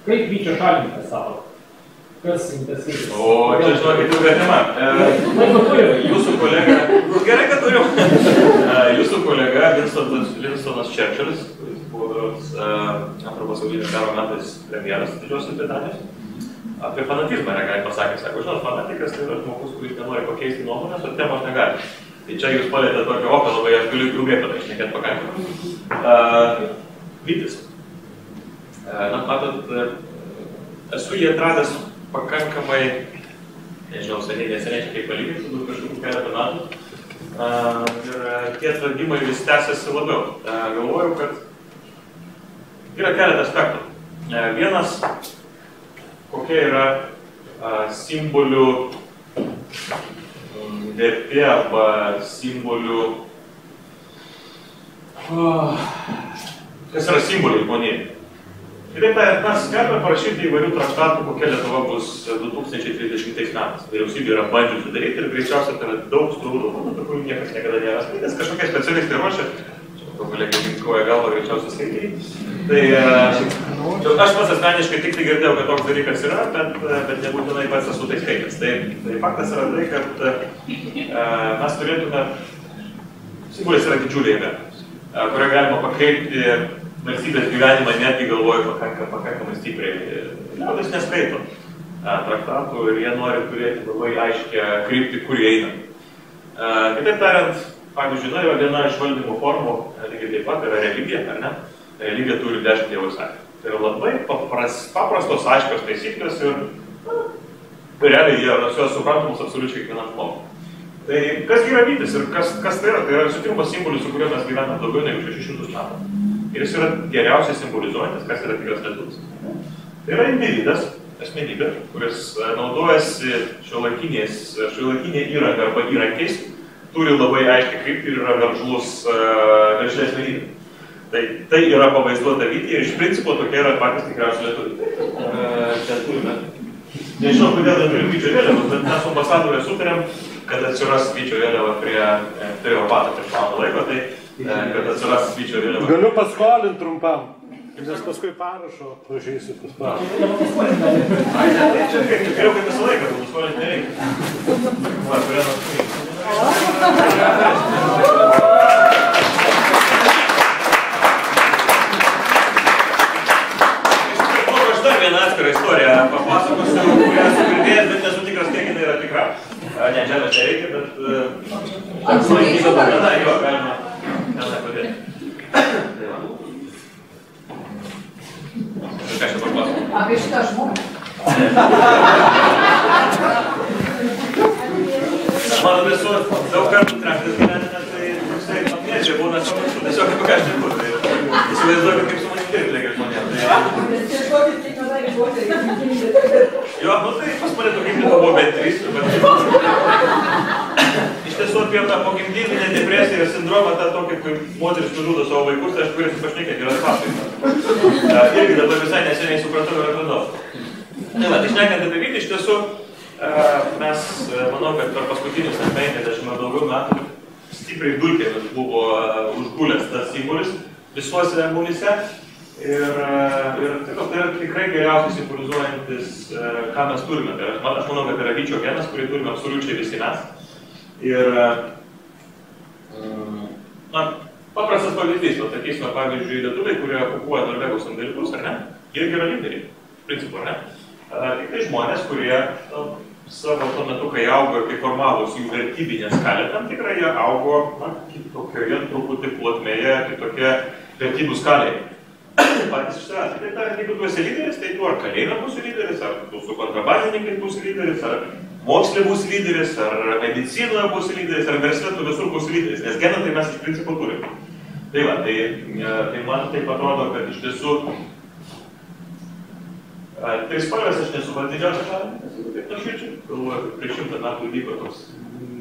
Kaip vyčio šalininkas savo? Kas imtas vytis? O, čia žinokit, ilga tema. Jūsų kolega, gerai, kad turim. Jūsų kolega Winstonas Churchillis, kuris buvo Antro pasaulinio karo metais premjeras Didžiosios Britanijos, apie fanatizmą negali pasakė, sako, žinot, fanatikas tai yra žmogus, kuris nenori pakeisti nuomonės, o temos negali. Tai čia jūs palėtėte tokio opą, labai aš galiu ilgai apie tai šnekėti pakankamai. Vytis. Na, matot, esu jį atradęs pakankamai, nežinau, neseniai kaip palyginti, kažkokių keletą metų. Ir tie atradimai vis tęsiasi labiau. Galvoju, kad yra keletą aspektų. Vienas, kokia yra simbolių vertė arba simbolių... Kas yra simboliai žmonėm? Kitaip tariant, mes galime parašyti įvairių traktatų, kokia Lietuva bus 2030 metais. Vyriausybė yra bandžiusi daryti ir greičiausiai tai yra daug storų dokumentų, kurių niekas niekada nėra skaitęs. Kažkokie specialistai ruošia, čia kolegė ginkoja galvą greičiausiai skaityti. Tai aš pats asmeniškai tik tai girdėjau, kad toks dalykas yra, bet nebūtinai pats esu tai skaitęs. Tai faktas yra tai, kad mes turėtume, simbolis yra didžiulė jėga, kurią galima pakreipti valstybės gyvenimą, netgi galvoju pakankamai stipriai. Liaudis neskaito traktatų ir jie nori turėti labai aiškę kryptį, kur jie eina. Kitaip tariant, pavyzdžiui, yra viena iš valdymo formų, lygiai taip pat yra religija, ar ne? Religija turi 10 dievų įsakymų. Tai yra labai paprastos, aiškios taisyklės ir realiai jie yra suprantamos absoliučiai kiekvienam žmogui. Tai kas yra vytis ir kas tai yra? Tai yra visų pirma simbolis, su kuriuo mes gyvename daugiau negu 600 metų. Ir jis yra geriausiai simbolizuojantis, kas yra tikras lietuvis. Tai yra individas, asmenybė, kuris naudojasi šiuolaikinė įranga arba įrankiais, turi labai aiškiai kryptį ir yra veržlė asmenybė. Tai yra pavaizduota vytyje ir iš principo tokie yra patys tikriausiai lietuviai. Čia turime. Nežinau, kodėl neturim vyčio vėliavos, bet mes su ambasadorė sutarėm, kad atsiras vyčio vėliava prie Obatą prieš valandą laiko, tai kad atsiras vyčio vėliava. Galiu paskolinti trumpam, nes paskui parašo prašysiu paspalinti. Tai čia geriau kaip visą laiką, kad paskolinti nereikia. Va, turėtų vieną atskirą istoriją papasakosiu, kurią esu girdėjęs, bet nesu tikras, kiek jinai yra tikra. Ne, žemės čia reikia, bet... Jo, galima padėti. Ką čia papasakosiu? Apie šitą žmogų. Man visų daug kartų traktas gyvenime, tai apmėčiai būna tiesiog kaip ką aš nebūtų. Įsivaizduokit, kaip su manim dirbti reikia žmonėm. Jo, nu tai pas mane to gimdymo buvo bent 3. Iš tiesų apie tą pogimdyminę depresiją ir sindromą, tą tokį, kai moteris nužudo savo vaikus, tai aš turėsiu pašnekėti, yra pasakymas. Irgi dabar visai neseniai supratau ir atradau. Tai va, tai šnekant apie vytį, iš tiesų, mes, manau, kad per paskutinius 50 ar daugiau metų stipriai dulkėmis buvo užgulęs tas simbolis visuose mumyse. Ir tai yra tikrai geriausiai simbolizuojantis, ką mes turime. Aš manau, kad tai yra vyčio genas, kurį turime absoliučiai visi mes. Ir, paprastas pavyzdys, sakysime, pavyzdžiui, lietuviai, kurie okupuoja Norvegų sandėliukus, ar ne? Irgi yra lyderiai, principu, ar ne? Tik tai žmonės, kurie savo tuo metu, kai augo ir kai formavosi jų vertybinė skalė, tam tikrai jie augo kitokioje truputį plotmėje, kitokie vertybių skalėje. Patys iš savęs. Tai tariant, jeigu tu esi lyderis, tai tu ar kalėjime būsi lyderis, ar tu su kontrabandininkais būsi lyderis, ar moksle būsi lyderis, ar medicinoje būsi lyderis, ar versle tu visur būsi lyderis, nes geną tai mes iš principo turime. Tai va, tai man taip atrodo, kad iš tiesų trispalvės aš nesu pats didžiausias šalininkas, jeigu taip nuoširdžiai. Galvoju, kad prieš 100 metų vyko toks,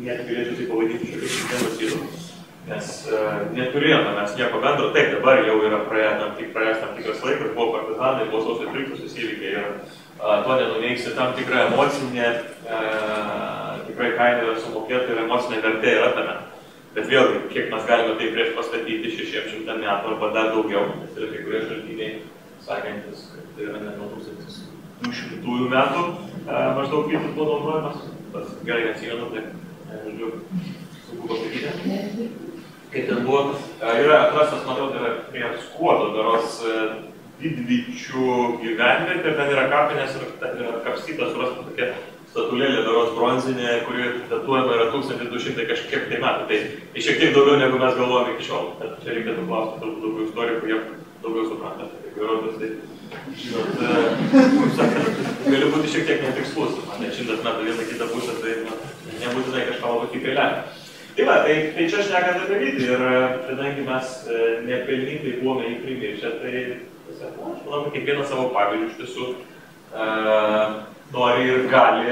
net galėčiau tai pavadinti šiokiais genocidu. Nes neturėjome mes nieko bendro, taip dabar jau yra praėjęs tam tikras laikas, buvo partizanai, buvo sausio 13 įvykiai ir to nenuneigsi, tam tikra emocinė, tikrai kaina yra sumokėta ir emocinė vertė yra tame. Bet vėlgi, kiek mes galime tai prieš pastatyti 600 metų arba dar daugiau, nes yra kai kurie šaltiniai sakantis, kad tai yra ne nuo 1200 metų maždaug vytis buvo naudojamas. Tas gerai neatsimenu, tai žodžiu, sunku pasakyti. Kaip ten buvo, yra atrastas, matau, tai yra prie Skuodo daros didvyčių gyvenvietė, ten yra kapinės ir ten yra kapstyta, surasta tokia statulėlė daros bronzinė, kuri datuojama yra 1200 kažkiek tai metų. Tai šiek tiek daugiau negu mes galvojame iki šiol. Bet čia reikėtų klausti daugiau istorikų, jie daugiau supranta. Tai, žinot, galiu būti šiek tiek netikslus. Man net 100 metų vieną kitą pusę, tai nebūtinai kažką labai tikrai lemia. Tai va, tai čia šnekant apie Vytį ir kadangi mes nepelningai buvome įprimėžę, tai aš manau, kad kiekvienas savo pavyzdžių iš tiesų nori ir gali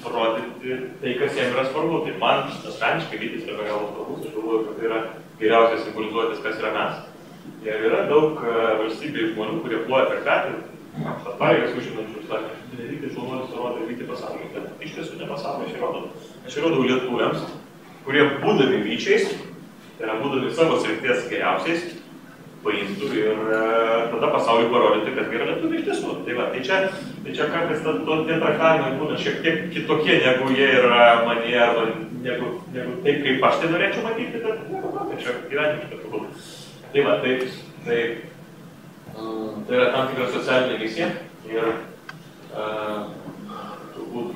parodyti tai, kas jam yra svarbu. Tai man asmeniškai Vytis yra be galo svarbus, aš galvoju, kad tai yra geriausiai simbolizuotis, kas yra mes. Ir yra daug valstybės žmonių, kurie ploja per petį, pareigas užimančių, sakė, Vytis žmonos rodė Vytį pasaulyje, bet iš tiesų ne pasaulyje, aš įrodau lietuviams, kurie būdami vyčiais, tai yra būdami savo srities geriausiais, paimtų ir tada pasauliu parodyti, kad yra lietuviai iš tiesų. Tai čia kartais tie traktavimai būna šiek tiek kitokie, negu jie yra manyje, arba negu taip, kaip aš tai norėčiau matyti, bet nieko tokio, čia gyvenimiška turbūt. Tai yra tam tikra socialinė misija ir turbūt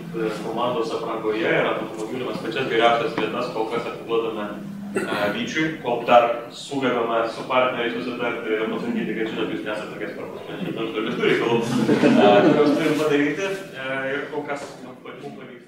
komandos aprangoje yra automobilimas pačias geriausias vietas, kol kas atiduodame Vyčiui, kol dar sugebame su partneriais susitarti ir pasakyti, kad žinot, jūs nesate tokias svarbus, bet šitą užduotis turi reikalų, kuriuos turim padaryti ir kol kas mums pavyko.